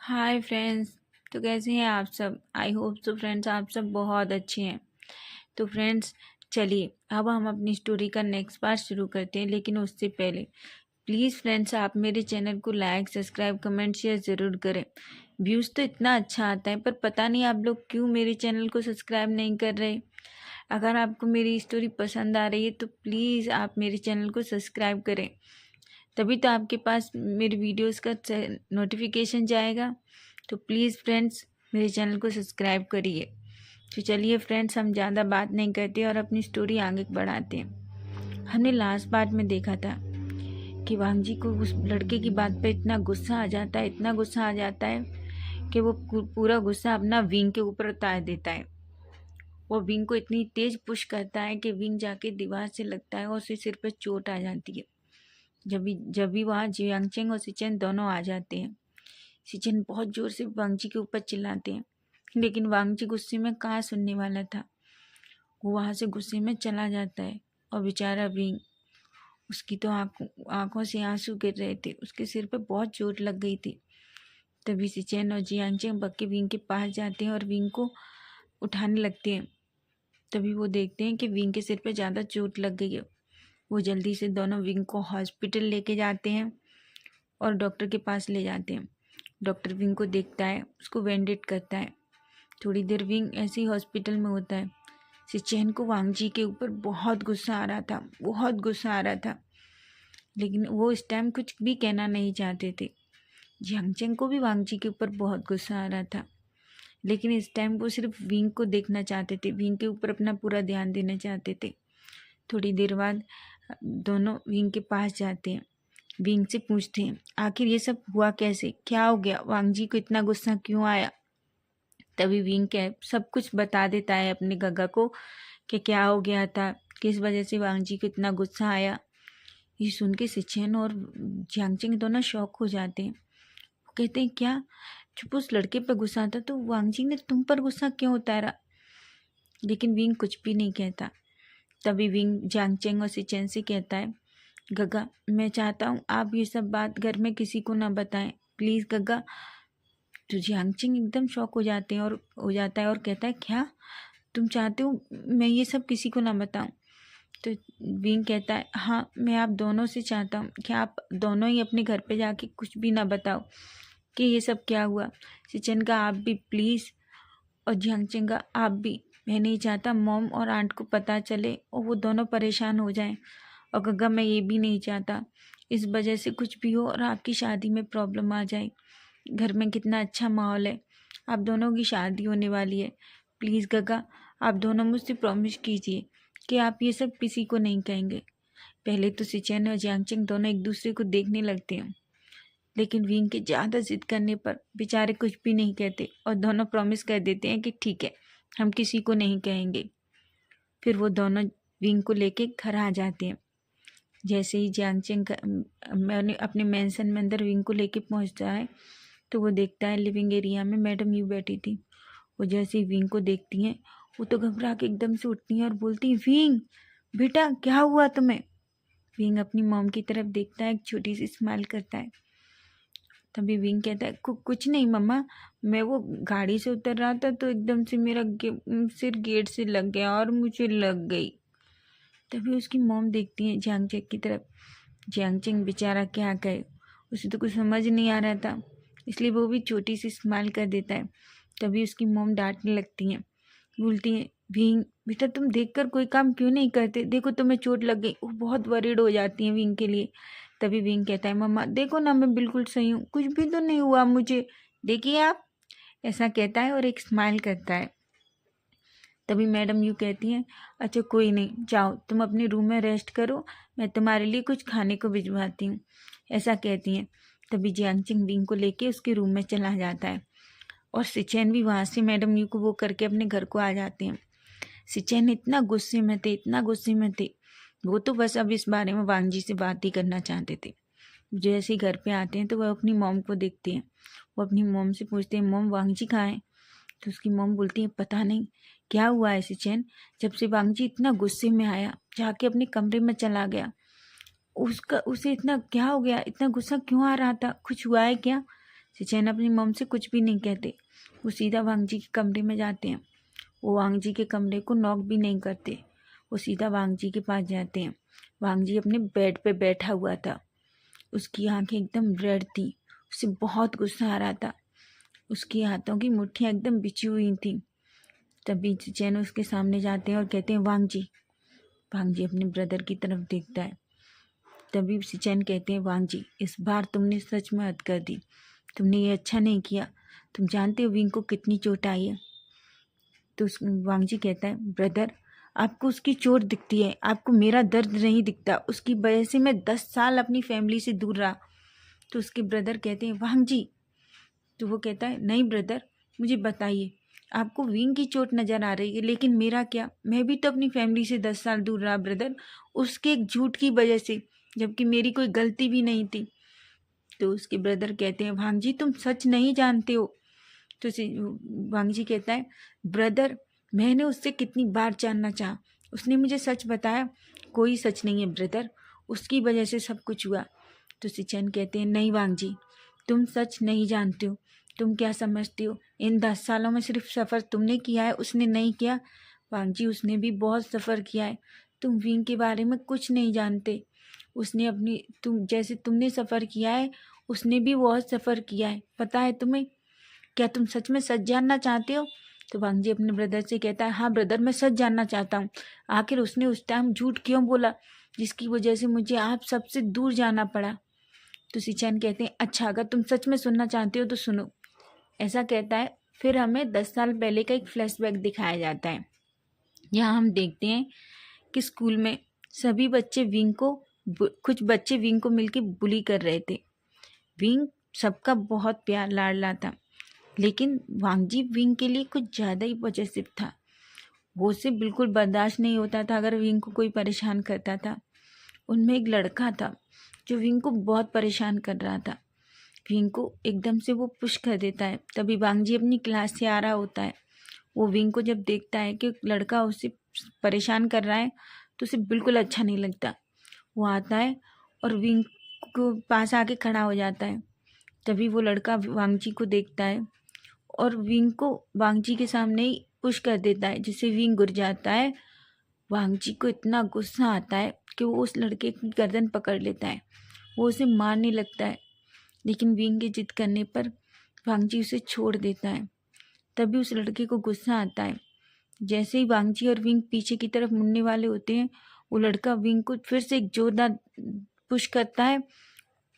Hi friends. तो कैसे हैं आप सब? आई होप सो फ्रेंड्स आप सब बहुत अच्छे हैं। तो फ्रेंड्स चलिए अब हम अपनी स्टोरी का नेक्स्ट पार्ट शुरू करते हैं, लेकिन उससे पहले प्लीज़ फ्रेंड्स आप मेरे चैनल को लाइक सब्सक्राइब कमेंट शेयर ज़रूर करें। व्यूज़ तो इतना अच्छा आता है, पर पता नहीं आप लोग क्यों मेरे चैनल को सब्सक्राइब नहीं कर रहे। अगर आपको मेरी स्टोरी पसंद आ रही है तो प्लीज़ आप मेरे चैनल को सब्सक्राइब करें, तभी तो आपके पास मेरी वीडियोस का नोटिफिकेशन जाएगा। तो प्लीज़ फ्रेंड्स मेरे चैनल को सब्सक्राइब करिए। तो चलिए फ्रेंड्स हम ज़्यादा बात नहीं करते और अपनी स्टोरी आगे बढ़ाते हैं। हमने लास्ट पार्ट में देखा था कि वांग जी को उस लड़के की बात पे इतना गुस्सा आ जाता है, इतना गुस्सा आ जाता है कि वो पूरा गुस्सा अपना विंग के ऊपर उतार देता है। वो विंग को इतनी तेज पुश करता है कि विंग जाके दीवार से लगता है और उसके सिर पर चोट आ जाती है। जब भी वहाँ जियांगचेंग और सिचेन दोनों आ जाते हैं। सिचेन बहुत जोर से वांग जी के ऊपर चिल्लाते हैं, लेकिन वांग जी गुस्से में कहाँ सुनने वाला था। वो वहाँ से गुस्से में चला जाता है और बेचारा विंग, उसकी तो आंखों से आंसू गिर रहे थे, उसके सिर पे बहुत चोट लग गई थी। तभी सिचेन और जियांगचेंग बक्के विंग के पास जाते हैं और विंग को उठाने लगते हैं। तभी वो देखते हैं कि विंग के सिर पे ज़्यादा चोट लग गई है। वो जल्दी से दोनों विंग को हॉस्पिटल लेके जाते हैं और डॉक्टर के पास ले जाते हैं। डॉक्टर विंग को देखता है, उसको वेंडेट करता है। थोड़ी देर विंग ऐसे ही हॉस्पिटल में होता है। सिचेन को वांग जी के ऊपर बहुत गुस्सा आ रहा था, बहुत गुस्सा आ रहा था, लेकिन वो इस टाइम कुछ भी कहना नहीं चाहते थे। जियांगचेंग को भी वांग जी के ऊपर बहुत गुस्सा आ रहा था, लेकिन इस टाइम वो सिर्फ विंग को देखना चाहते थे, विंग के ऊपर अपना पूरा ध्यान देना चाहते थे। थोड़ी देर बाद दोनों विंग के पास जाते हैं। विंग से पूछते हैं आखिर ये सब हुआ कैसे, क्या हो गया, वांग जी को इतना गुस्सा क्यों आया। तभी विंग के सब कुछ बता देता है अपने गगा को कि क्या हो गया था, किस वजह से वांग जी को इतना गुस्सा आया। ये सुन के सिचेन और जियांगचेंग दोनों शॉक हो जाते हैं। वो कहते हैं क्या, जब उस लड़के पर गुस्सा था तो वांग जी ने तुम पर गुस्सा क्यों उतारा। लेकिन विंग कुछ भी नहीं कहता। तभी विंग जियांगचेंग और सिचेन से कहता है गगा मैं चाहता हूँ आप ये सब बात घर में किसी को ना बताएं, प्लीज़ गगा। तो जियांगचेंग एकदम शॉक हो जाते हैं और हो जाता है और कहता है क्या तुम चाहते हो मैं ये सब किसी को ना बताऊं। तो विंग कहता है हाँ मैं आप दोनों से चाहता हूँ कि आप दोनों ही अपने घर पे जाके कुछ भी ना बताओ कि ये सब क्या हुआ। सिचन का आप भी प्लीज़, और जियांगचेंग का आप भी। मैं नहीं चाहता मॉम और आंट को पता चले और वो दोनों परेशान हो जाएं। और गग्गा मैं ये भी नहीं चाहता इस वजह से कुछ भी हो और आपकी शादी में प्रॉब्लम आ जाए। घर में कितना अच्छा माहौल है, आप दोनों की शादी होने वाली है। प्लीज़ गगा आप दोनों मुझसे प्रॉमिस कीजिए कि आप ये सब किसी को नहीं कहेंगे। पहले तो सिचेन और जियांगचेंग दोनों एक दूसरे को देखने लगते हैं, लेकिन विंग के ज़्यादा जिद करने पर बेचारे कुछ भी नहीं कहते और दोनों प्रॉमिस कर देते हैं कि ठीक है हम किसी को नहीं कहेंगे। फिर वो दोनों विंग को लेके घर आ जाते हैं। जैसे ही जियांगचेंग मैंने अपने मेंशन में अंदर विंग को लेके पहुंचता है तो वो देखता है लिविंग एरिया में मैडम यू बैठी थी। वो जैसे ही विंग को देखती हैं वो तो घबरा के एकदम से उठती हैं और बोलती हैं विंग बेटा क्या हुआ तुम्हें। विंग अपनी मॉम की तरफ देखता है, एक छोटी सी स्माइल करता है। तभी विंग कहता है कुछ नहीं मम्मा, मैं वो गाड़ी से उतर रहा था तो एकदम से मेरा सिर गेट से लग गया और मुझे लग गई। तभी उसकी मॉम देखती है जियांगचेंग की तरफ। जियांगचेंग बेचारा क्या कहे, उसे तो कुछ समझ नहीं आ रहा था, इसलिए वो भी छोटी सी स्माइल कर देता है। तभी उसकी मॉम डांटने लगती हैं, बोलती हैं विंग बेटा तुम देखकर कोई काम क्यों नहीं करते, देखो तुम्हें चोट लग गई। वो बहुत वरीड हो जाती हैं विंग के लिए। तभी विंग कहता है मम्मा देखो ना मैं बिल्कुल सही हूँ, कुछ भी तो नहीं हुआ मुझे, देखिए आप, ऐसा कहता है और एक स्माइल करता है। तभी मैडम यू कहती हैं अच्छा कोई नहीं, जाओ तुम अपने रूम में रेस्ट करो, मैं तुम्हारे लिए कुछ खाने को भिजवाती हूँ, ऐसा कहती हैं। तभी जियांगचेंग विंग को लेके उसके रूम में चला जाता है और सिचेन भी वहाँ से मैडम यू को वो करके अपने घर को आ जाते हैं। सिचेन इतना गुस्से में थे, इतना गुस्से में थे, वो तो बस अब इस बारे में वांग जी से बात ही करना चाहते थे। जैसे ही घर पे आते हैं तो वह अपनी मॉम को देखते हैं। वो अपनी मॉम से पूछते हैं मॉम वांग जी कहाँ हैं। तो उसकी मॉम बोलती है पता नहीं क्या हुआ है सिचेन, जब से वांग जी इतना गुस्से में आया जाके अपने कमरे में चला गया, उसे इतना क्या हो गया, इतना गुस्सा क्यों आ रहा था, कुछ हुआ है क्या। सिचेन अपनी मम से कुछ भी नहीं कहते, वो सीधा वांग जी के कमरे में जाते हैं। वो वांग जी के कमरे को नॉक भी नहीं करते, वो सीधा वांग जी के पास जाते हैं। वांग जी अपने बेड पे बैठा हुआ था, उसकी आंखें एकदम रेड थी, उसे बहुत गुस्सा आ रहा था, उसकी हाथों की मुट्ठियाँ एकदम बिछी हुई थी। तभी सिचेन उसके सामने जाते हैं और कहते हैं वांग जी। वांग जी अपने ब्रदर की तरफ देखता है। तभी सिचेन कहते हैं वांग जी, इस बार तुमने सच में हद कर दी, तुमने ये अच्छा नहीं किया, तुम जानते हो विंग को कितनी चोट आई है। तो वांग जी कहता है ब्रदर, आपको उसकी चोट दिखती है, आपको मेरा दर्द नहीं दिखता, उसकी वजह से मैं 10 साल अपनी फैमिली से दूर रहा। तो उसके ब्रदर कहते हैं वांग जी। तो वो कहता है नहीं ब्रदर, मुझे बताइए, आपको विंग की चोट नज़र आ रही है, लेकिन मेरा क्या, मैं भी तो अपनी फैमिली से 10 साल दूर रहा ब्रदर, उसके एक झूठ की वजह से, जबकि मेरी कोई गलती भी नहीं थी। तो उसके ब्रदर कहते हैं वांग जी तुम सच नहीं जानते हो। तो वांग जी कहता है ब्रदर, मैंने उससे कितनी बार जानना चाहा, उसने मुझे सच बताया, कोई सच नहीं है ब्रदर, उसकी वजह से सब कुछ हुआ। तो सिचेन कहते हैं नहीं वांग जी, तुम सच नहीं जानते हो, तुम क्या समझते हो, इन 10 सालों में सिर्फ सफ़र तुमने किया है, उसने नहीं किया। वांग जी उसने भी बहुत सफ़र किया है, तुम विंग के बारे में कुछ नहीं जानते, उसने अपनी जैसे तुमने सफ़र किया है, उसने भी बहुत सफ़र किया है, पता है तुम्हें, क्या तुम सच में सच जानना चाहते हो। तो वांग जी अपने ब्रदर से कहता है हाँ ब्रदर, मैं सच जानना चाहता हूँ, आखिर उसने उस टाइम झूठ क्यों बोला जिसकी वजह से मुझे आप सबसे दूर जाना पड़ा। तो सिचेन कहते हैं अच्छा, अगर तुम सच में सुनना चाहते हो तो सुनो। ऐसा कहता है। फिर हमें 10 साल पहले का एक फ्लैशबैक दिखाया जाता है। यहाँ हम देखते हैं कि स्कूल में सभी बच्चे विंग को कुछ बच्चे विंग को मिलकर बुली कर रहे थे। विंग सबका बहुत प्यार लाडला था, लेकिन वांग जी विंग के लिए कुछ ज़्यादा ही पॉजिटिव था। वो उसे बिल्कुल बर्दाश्त नहीं होता था अगर विंग को कोई परेशान करता था। उनमें एक लड़का था जो विंग को बहुत परेशान कर रहा था। विंग को एकदम से वो पुश कर देता है। तभी वांग जी अपनी क्लास से आ रहा होता है। वो विंग को जब देखता है कि लड़का उसे परेशान कर रहा है तो उसे बिल्कुल अच्छा नहीं लगता। वो आता है और विंग को पास आके खड़ा हो जाता है। तभी वो लड़का वांग जी को देखता है और विंग को वांग जी के सामने ही पुश कर देता है, जिससे विंग गिर जाता है। वांग जी को इतना गुस्सा आता है कि वो उस लड़के की गर्दन पकड़ लेता है, वो उसे मारने लगता है, लेकिन विंग की जिद करने पर वांग जी उसे छोड़ देता है। तभी उस लड़के को गुस्सा आता है। जैसे ही वांग जी और विंग पीछे की तरफ मुड़ने वाले होते हैं, वो लड़का विंग को फिर से एक जोरदार पुश करता है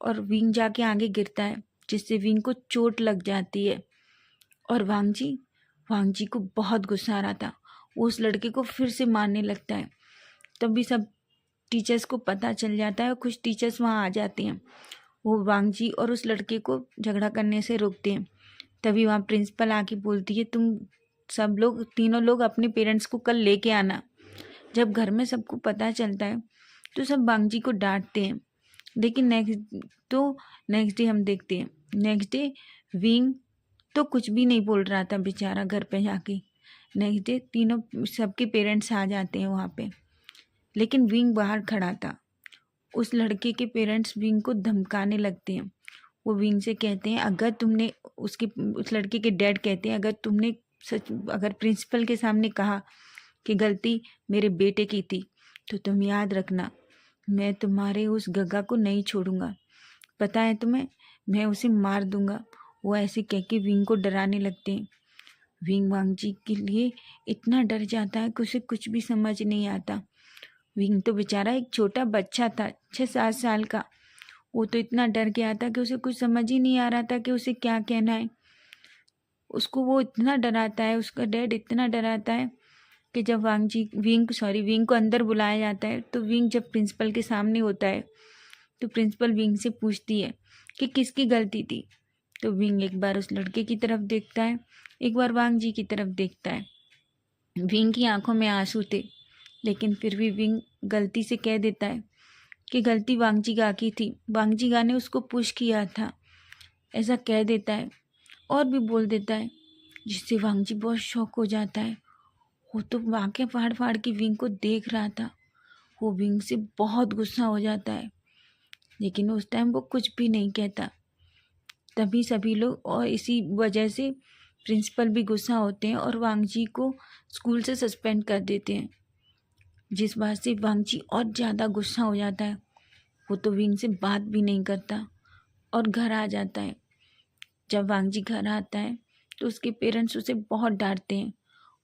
और विंग जाके आगे गिरता है, जिससे विंग को चोट लग जाती है। और वांग जी को बहुत गुस्सा आ रहा था, वो उस लड़के को फिर से मारने लगता है। तभी सब टीचर्स को पता चल जाता है और कुछ टीचर्स वहाँ आ जाते हैं। वो वांग जी और उस लड़के को झगड़ा करने से रोकते हैं। तभी वहाँ प्रिंसिपल आके बोलती है तुम सब लोग, तीनों लोग अपने पेरेंट्स को कल लेके आना। जब घर में सबको पता चलता है तो सब वांग जी को डांटते हैं। लेकिन नेक्स्ट डे हम देखते हैं, नेक्स्ट डे विंग तो कुछ भी नहीं बोल रहा था बेचारा घर पे जाके। नेक्स्ट डे तीनों सबके पेरेंट्स आ जाते हैं वहाँ पे, लेकिन विंग बाहर खड़ा था। उस लड़के के पेरेंट्स विंग को धमकाने लगते हैं। वो विंग से कहते हैं अगर तुमने उस लड़के के डैड कहते हैं अगर प्रिंसिपल के सामने कहा कि गलती मेरे बेटे की थी तो तुम याद रखना, मैं तुम्हारे उस गग्गा को नहीं छोड़ूंगा, पता है तुम्हें, मैं उसे मार दूंगा। वो ऐसे कह के विंग को डराने लगते हैं। विंग वांग जी के लिए इतना डर जाता है कि उसे कुछ भी समझ नहीं आता। विंग तो बेचारा एक छोटा बच्चा था, 6-7 साल का। वो तो इतना डर गया था कि उसे कुछ समझ ही नहीं आ रहा था कि उसे क्या कहना है। उसको वो इतना डराता है, उसका डैड इतना डराता है कि जब विंग को अंदर बुलाया जाता है तो विंग जब प्रिंसिपल के सामने होता है तो प्रिंसिपल विंग से पूछती है कि किसकी गलती थी। तो विंग एक बार उस लड़के की तरफ देखता है, एक बार वांग जी की तरफ देखता है। विंग की आंखों में आंसू थे, लेकिन फिर भी विंग गलती से कह देता है कि गलती वांग जी गा की थी, वांग जी गा ने उसको पुश किया था, ऐसा कह देता है और भी बोल देता है, जिससे वांग जी बहुत शॉक हो जाता है। वो तो आंखें फाड़ फाड़ के विंग को देख रहा था। वो विंग से बहुत गुस्सा हो जाता है, लेकिन उस टाइम वो कुछ भी नहीं कहता। तभी सभी लोग, और इसी वजह से प्रिंसिपल भी गुस्सा होते हैं और वांगजी को स्कूल से सस्पेंड कर देते हैं, जिस बात से वांगजी और ज़्यादा गुस्सा हो जाता है। वो तो विंग से बात भी नहीं करता और घर आ जाता है। जब वांगजी घर आता है तो उसके पेरेंट्स उसे बहुत डांटते हैं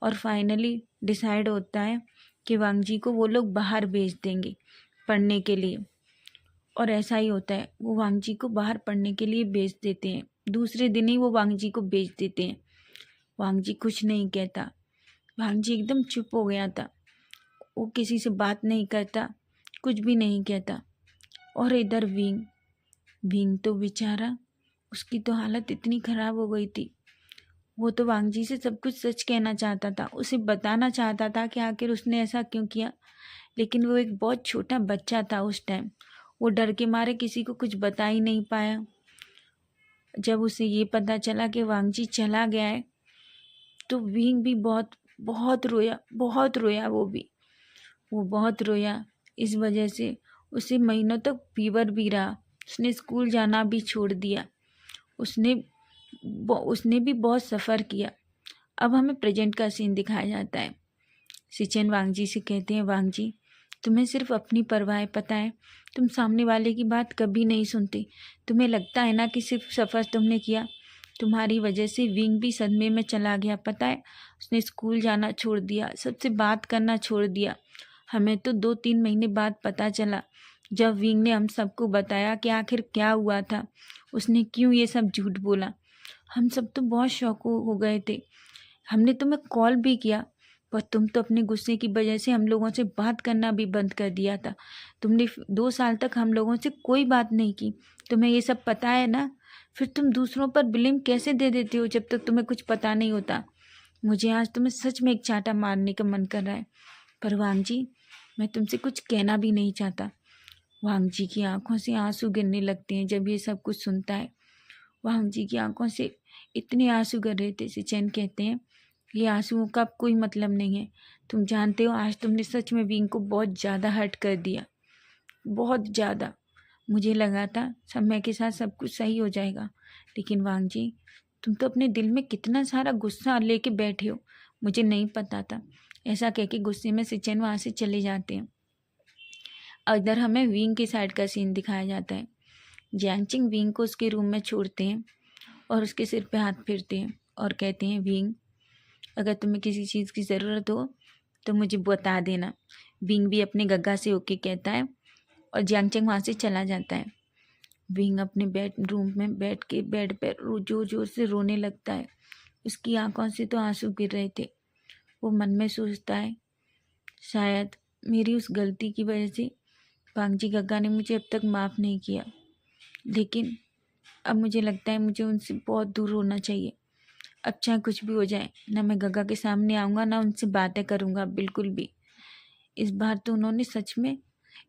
और फाइनली डिसाइड होता है कि वांगजी को वो लोग बाहर भेज देंगे पढ़ने के लिए। और ऐसा ही होता है, वो वांगजी को बाहर पढ़ने के लिए भेज देते हैं। दूसरे दिन ही वो वांगजी को भेज देते हैं। वांगजी कुछ नहीं कहता। वांगजी एकदम चुप हो गया था। वो किसी से बात नहीं करता, कुछ भी नहीं कहता। और इधर विंग तो बेचारा, उसकी तो हालत इतनी ख़राब हो गई थी। वो तो वांगजी से सब कुछ सच कहना चाहता था, उसे बताना चाहता था कि आखिर उसने ऐसा क्यों किया, लेकिन वो एक बहुत छोटा बच्चा था उस टाइम। वो डर के मारे किसी को कुछ बता ही नहीं पाया। जब उसे ये पता चला कि वांगजी चला गया है तो विंग भी बहुत बहुत रोया। वो बहुत रोया। इस वजह से उसे महीनों तक फीवर भी रहा। उसने स्कूल जाना भी छोड़ दिया। उसने भी बहुत सफ़र किया। अब हमें प्रेजेंट का सीन दिखाया जाता है। सिचेन वांगजी से कहते हैं, वांगजी तुम्हें सिर्फ अपनी परवाह है, पता है तुम सामने वाले की बात कभी नहीं सुनते। तुम्हें लगता है ना कि सिर्फ सफ़र तुमने किया, तुम्हारी वजह से विंग भी सदमे में चला गया। पता है उसने स्कूल जाना छोड़ दिया, सबसे बात करना छोड़ दिया। हमें तो 2-3 महीने बाद पता चला, जब विंग ने हम सबको बताया कि आखिर क्या हुआ था, उसने क्यों ये सब झूठ बोला। हम सब तो बहुत शौक हो गए थे। हमने तुम्हें कॉल भी किया, पर तुम तो अपने गुस्से की वजह से हम लोगों से बात करना भी बंद कर दिया था। तुमने 2 साल तक हम लोगों से कोई बात नहीं की। तुम्हें ये सब पता है ना, फिर तुम दूसरों पर ब्लेम कैसे दे देते हो जब तक तुम्हें कुछ पता नहीं होता। मुझे आज तुम्हें सच में एक चांटा मारने का मन कर रहा है, पर वांगजी मैं तुमसे कुछ कहना भी नहीं चाहता। वांगजी की आंखों से आंसू गिरने लगते हैं जब ये सब कुछ सुनता है। वांगजी की आंखों से इतने आंसू गिर रहे थे। सिचेन कहते हैं, ये आंसुओं का कोई मतलब नहीं है। तुम जानते हो आज तुमने सच में विंग को बहुत ज़्यादा हर्ट कर दिया, बहुत ज़्यादा। मुझे लगा था समय के साथ सब कुछ सही हो जाएगा, लेकिन वांगजी तुम तो अपने दिल में कितना सारा गुस्सा लेके बैठे हो, मुझे नहीं पता था। ऐसा कह के गुस्से में सिचेन वहाँ से चले जाते हैं। इधर हमें विंग की साइड का सीन दिखाया जाता है। जियांगचिंग विंग को उसके रूम में छोड़ते हैं और उसके सिर पे हाथ फेरते हैं और कहते हैं, विंग अगर तुम्हें किसी चीज़ की ज़रूरत हो तो मुझे बता देना। विंग भी अपने गग्गा से ओके कहता है और जियांगचिंग वहाँ से चला जाता है। विंग अपने रूम में बैठ के बेड पर जोर जोर से रोने लगता है। उसकी आंखों से तो आंसू गिर रहे थे। वो मन में सोचता है, शायद मेरी उस गलती की वजह से वांगजी गग्गा ने मुझे अब तक माफ़ नहीं किया, लेकिन अब मुझे लगता है मुझे उनसे बहुत दूर होना चाहिए। अब चाहे कुछ भी हो जाए, ना मैं गग्गा के सामने आऊँगा, ना उनसे बातें करूँगा बिल्कुल भी। इस बार तो उन्होंने सच में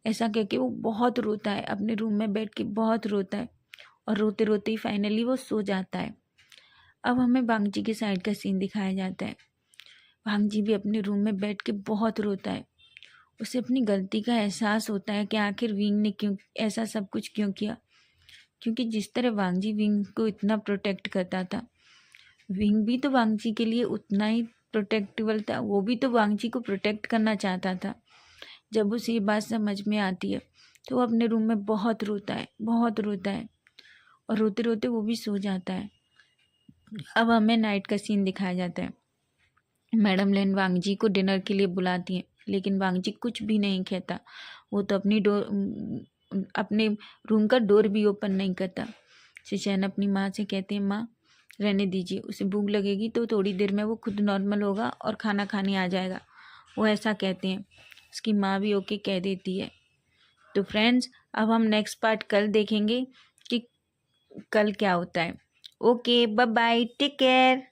ऐसा कह के वो बहुत रोता है, अपने रूम में बैठ के बहुत रोता है और रोते रोते ही फाइनली वो सो जाता है। अब हमें वांगजी के साइड का सीन दिखाया जाता है। वांगजी भी अपने रूम में बैठ के बहुत रोता है। उसे अपनी गलती का एहसास होता है कि आखिर विंग ने क्यों ऐसा सब कुछ क्यों किया, क्योंकि जिस तरह वांगजी विंग को इतना प्रोटेक्ट करता था, विंग भी तो वांगजी के लिए उतना ही प्रोटेक्टेबल था। वो भी तो वांगजी को प्रोटेक्ट करना चाहता था। जब उसे ये बात समझ में आती है तो वो अपने रूम में बहुत रोता है और रोते रोते वो भी सो जाता है। अब हमें नाइट का सीन दिखाया जाता है। मैडम लेन वांगजी को डिनर के लिए बुलाती हैं, लेकिन वांगजी कुछ भी नहीं कहता। वो तो अपने रूम का डोर भी ओपन नहीं करता। सिचेन अपनी माँ से कहते हैं, माँ रहने दीजिए, उसे भूख लगेगी तो थोड़ी देर में वो खुद नॉर्मल होगा और खाना खाने आ जाएगा। वो ऐसा कहते हैं। उसकी माँ भी ओके कह देती है। तो फ्रेंड्स, अब हम नेक्स्ट पार्ट कल देखेंगे कि कल क्या होता है। Okay, bye bye, take care.